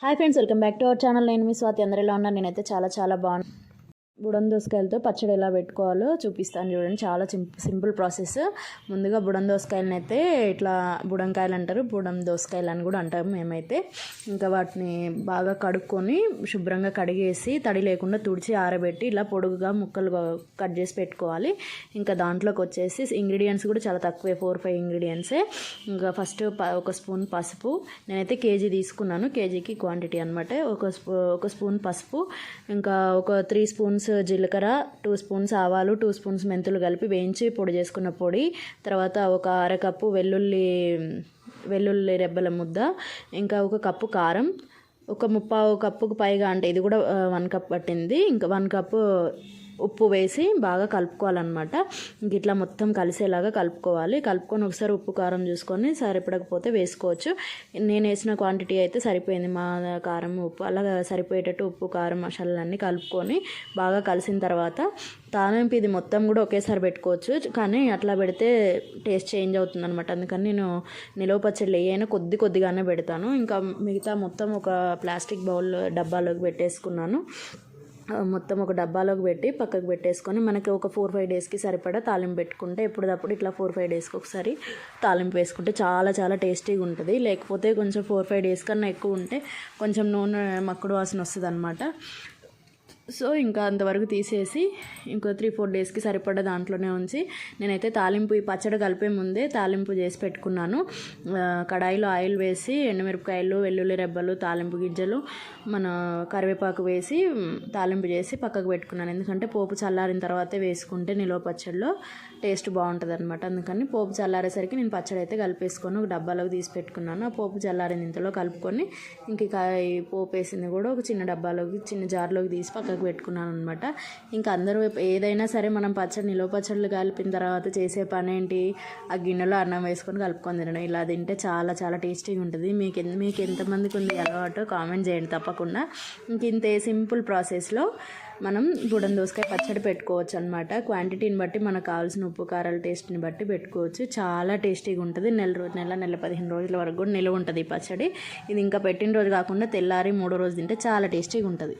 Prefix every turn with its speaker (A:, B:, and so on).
A: Hi friends, welcome back to our channel. నేను మీ స్వాతి. అందరూ ఎలా ఉన్నారు? నేనైతే చాలా బాగున్నాను. బుడం దోసకాయలతో పచ్చడి ఎలా పెట్టుకోవాలో చూపిస్తాను చూడండి. చాలా సింపుల్ ప్రాసెస్. ముందుగా బుడం దోసకాయలని అయితే ఇట్లా బుడంకాయలు అంటారు, బుడం దోసకాయలు అని కూడా అంటాము మేమైతే. ఇంకా వాటిని బాగా కడుక్కొని శుభ్రంగా కడిగేసి తడి లేకుండా తుడిచి ఆరబెట్టి ఇలా పొడుగుగా ముక్కలు కట్ చేసి పెట్టుకోవాలి. ఇంకా దాంట్లోకి వచ్చేసి ఇంగ్రీడియంట్స్ కూడా చాలా తక్కువే, 4-5 ఇంగ్రీడియంట్సే. ఇంకా ఫస్ట్ ఒక స్పూన్ పసుపు, నేనైతే కేజీ తీసుకున్నాను, కేజీకి క్వాంటిటీ అనమాట. ఒక స్పూన్ పసుపు, ఇంకా ఒక 3 స్పూన్స్ జీలకర్ర, 2 స్పూన్స్ ఆవాలు, 2 స్పూన్స్ మెంతులు కలిపి వేయించి పొడి చేసుకున్న పొడి. తర్వాత ఒక అరకప్పు వెల్లుల్లి రెబ్బల ముద్ద, ఇంకా ఒక కప్పు కారం, ఒక 3/4 కప్పుకు పైగా, అంటే ఇది కూడా 1 కప్ పట్టింది. ఇంకా 1 కప్పు ఉప్పు వేసి బాగా కలుపుకోవాలన్నమాట. ఇంక ఇట్లా మొత్తం కలిసేలాగా కలుపుకోవాలి. కలుపుకొని ఒకసారి ఉప్పు కారం చూసుకొని సరిపడకపోతే వేసుకోవచ్చు. నేను వేసిన క్వాంటిటీ అయితే సరిపోయింది. మా కారం ఉప్పు అలా సరిపోయేటట్టు ఉప్పు కారం మసాలాలన్నీ కలుపుకొని బాగా కలిసిన తర్వాత తాలింపు ఇది మొత్తం కూడా ఒకేసారి పెట్టుకోవచ్చు, కానీ అట్లా పెడితే టేస్ట్ చేంజ్ అవుతుంది అనమాట. అందుకని నేను నిలవ పచ్చళ్ళు ఏమైనా కొద్దిగానే పెడతాను. ఇంకా మిగతా మొత్తం ఒక ప్లాస్టిక్ బౌల్ డబ్బాలోకి పెట్టేసుకున్నాను. మొత్తం ఒక డబ్బాలోకి పెట్టి పక్కకు పెట్టేసుకొని మనకి ఒక 4-5 డేస్కి సరిపడా తాలింపు పెట్టుకుంటే, ఎప్పుడప్పుడు ఇట్లా 4-5 డేస్కి ఒకసారి తాలింపు వేసుకుంటే చాలా టేస్టీగా ఉంటుంది. లేకపోతే కొంచెం 4-5 డేస్ కన్నా ఎక్కువ ఉంటే కొంచెం నూనె మక్కుడు వాసన వస్తుంది అనమాట. సో ఇంకా అంతవరకు తీసేసి ఇంకో 3-4 డేస్కి సరిపడా దాంట్లోనే ఉంచి నేనైతే తాలింపు ఈ పచ్చడి కలిపే ముందే తాలింపు చేసి పెట్టుకున్నాను. కడాయిలో ఆయిల్ వేసి ఎండుమిరపకాయలు, వెల్లుల్లి రెబ్బలు, తాలింపు గింజలు, మన కరివేపాకు వేసి తాలింపు చేసి పక్కకు పెట్టుకున్నాను. ఎందుకంటే పోపు చల్లారిన తర్వాతే వేసుకుంటే నిల్వ పచ్చడిలో టేస్ట్ బాగుంటుంది అనమాట. అందుకని పోపు చల్లారేసరికి నేను పచ్చడి అయితే కలిపేసుకొని ఒక డబ్బాలోకి తీసి పెట్టుకున్నాను. ఆ పోపు చల్లారిన ఇంతలో కలుపుకొని ఇంక ఈ పోపు వేసింది కూడా ఒక చిన్న జార్లోకి తీసి పక్కకు పెట్టుకున్నాను అనమాట. ఇంకా అందరూ ఏదైనా సరే మనం నిల్వ పచ్చళ్ళు కలిపిన తర్వాత చేసే పని ఏంటి, ఆ గిన్నెలో అన్నం వేసుకొని కలుపుకొని తినడం. ఇలా తింటే చాలా టేస్టీగా ఉంటుంది. మీకు ఎంతమందికి ఉంది అలవాటు కామెంట్ చేయండి తప్పకుండా. ఇంక ఇంతే సింపుల్ ప్రాసెస్లో మనం బుడం దోసకాయ పచ్చడి పెట్టుకోవచ్చు అనమాట. క్వాంటిటీని బట్టి మనకు కావాల్సిన ఉప్పు కారాల టేస్ట్ని బట్టి పెట్టుకోవచ్చు. చాలా టేస్టీగా ఉంటుంది. నెల 15 రోజుల వరకు కూడా నిల్వ ఉంటుంది ఈ పచ్చడి. ఇది ఇంకా పెట్టిన రోజు కాకుండా తెల్లారి 3వ రోజు తింటే చాలా టేస్టీగా ఉంటుంది.